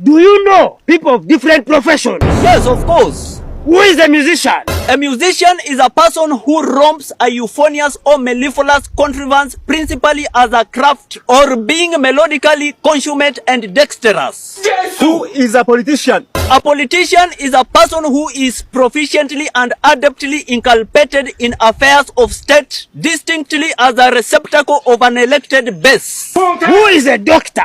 Do you know people of different professions? Yes, of course. Who is a musician? A musician is a person who romps a euphonious or mellifluous contrivance principally as a craft or being melodically consummate and dexterous. Yes. Who is a politician? A politician is a person who is proficiently and adeptly inculpated in affairs of state, distinctly as a receptacle of an elected base. Who is a doctor?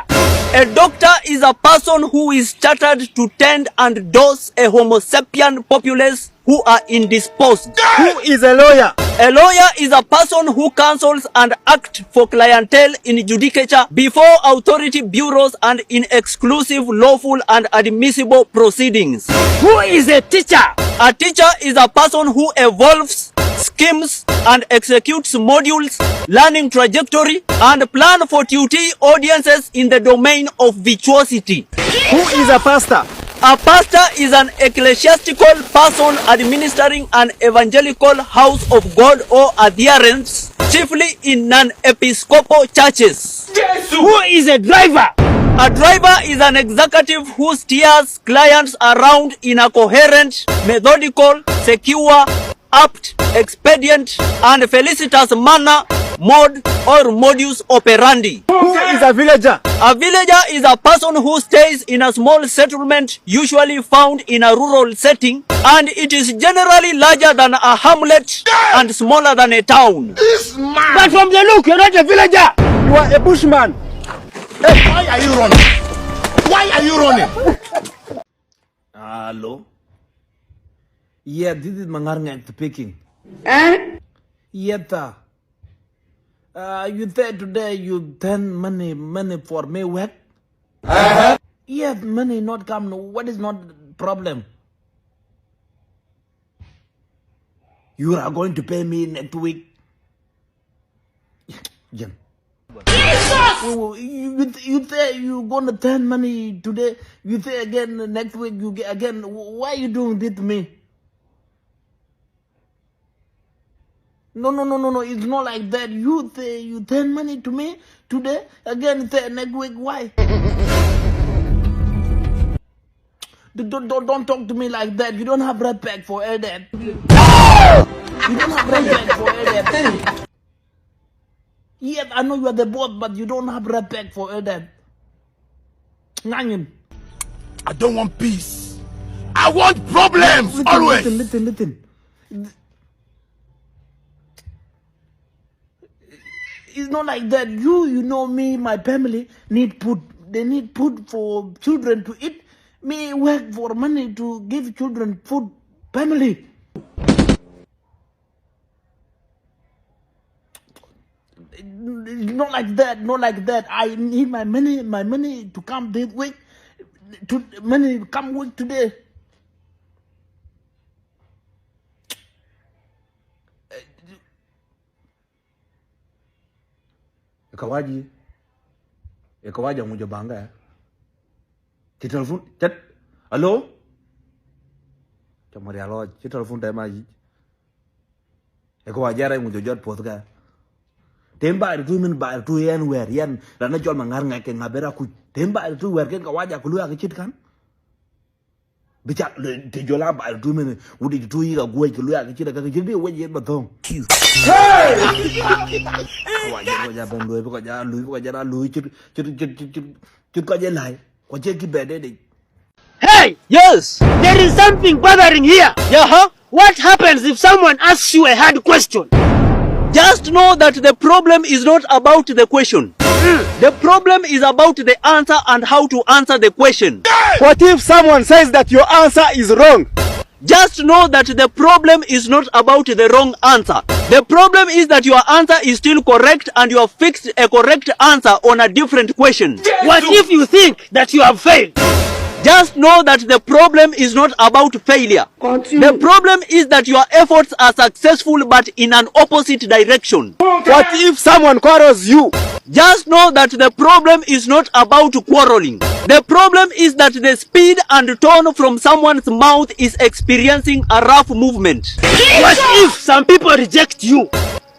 A doctor is a person who is chartered to tend and dose a homo sapien populace who are indisposed. Who is a lawyer? A lawyer is a person who counsels and acts for clientele in judicature before authority bureaus and in exclusive, lawful and admissible proceedings. Who is a teacher? A teacher is a person who evolves, schemes and executes modules, learning trajectory and plan for tutoring audiences in the domain of virtuosity. Who is a pastor? A pastor is an ecclesiastical person administering an evangelical house of God or adherents, chiefly in non-episcopal churches. Yes. Who is a driver? A driver is an executive who steers clients around in a coherent, methodical, secure, apt, expedient, and felicitous manner, mode, or modus operandi. Who is a villager? A villager is a person who stays in a small settlement, usually found in a rural setting, and it is generally larger than a hamlet and smaller than a town. This man! But from the look, you're not a villager! You are a bushman! Hey, why are you running? Why are you running? Hello? Yeah, this is Mangarngan speaking. Eh? Yeta. You said today you send money for me work? Yes, money not come. What is not problem? You are going to pay me next week. Jen. You say you gonna send money today. You say again next week. You get again. Why are you doing this to me? No. It's not like that. You say you send money to me today, again say next week. Why? Don't talk to me like that. You don't have respect for elder. You don't have respect for elder. Yes, I know you are the boss, but you don't have respect for elder. I don't want peace. I want problems. Always. Listen. It's not like that. You know me, my family need food. They need food for children to eat. Me work for money to give children food. Family. Not like that. I need my money to come this week. Money come week today. Ikawaji ngujo banga. Telefon. Hello? Chamari alo. Telefon tema ji. Ikawaji ara ngujo jot potka. Temba itu min ba tu yan wer yan lana jol mangar ngake ngabera ku. Temba itu wer ken kawaji aku lu akicit kan? Bicara te jola ba tu min udi tu yi ga gue ke lu akicit ka kicit dia weje batong. Hey! Kawaji ben lu ko lu chit ko je lai. Ko je ki bede de. Hey! Yes. There is something bothering here. Yeah, huh? What happens if someone asks you a hard question? Just know that the problem is not about the question. The problem is about the answer and how to answer the question. What if someone says that your answer is wrong? Just know that the problem is not about the wrong answer. The problem is that your answer is still correct and you have fixed a correct answer on a different question. What if you think that you have failed? Just know that the problem is not about failure. The problem is that your efforts are successful but in an opposite direction. What if someone quarrels you? Just know that the problem is not about quarreling. The problem is that the speed and tone from someone's mouth is experiencing a rough movement. What if some people reject you?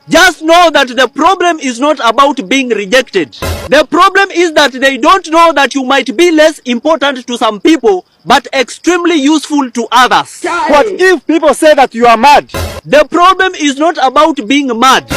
Just know that the problem is not about being rejected. The problem is that they don't know that you might be less important to some people, but extremely useful to others. What if people say that you are mad? The problem is not about being mad.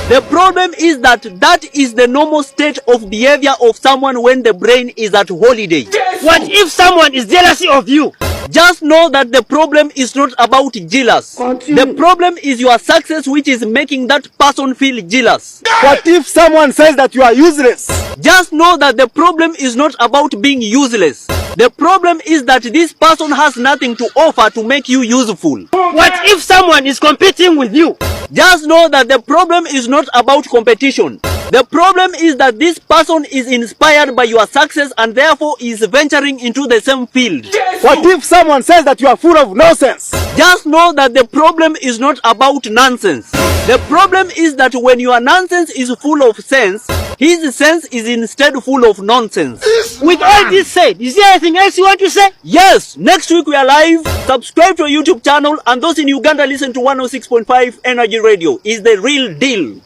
The problem is that that is the normal state of behavior of someone when the brain is at holiday. What if someone is jealous of you? Just know that the problem is not about jealous. The problem is your success which is making that person feel jealous. What if someone says that you are useless? Just know that the problem is not about being useless. The problem is that this person has nothing to offer to make you useful. What if someone is competing with you? Just know that the problem is not about competition. The problem is that this person is inspired by your success and therefore is venturing into the same field. What if someone says that you are full of nonsense? Just know that the problem is not about nonsense. The problem is that when your nonsense is full of sense, his sense is instead full of nonsense. With all this said, is there anything else you want to say? Yes, next week we are live. Subscribe to our YouTube channel, and those in Uganda listen to 106.5 Energy Radio. Is the real deal.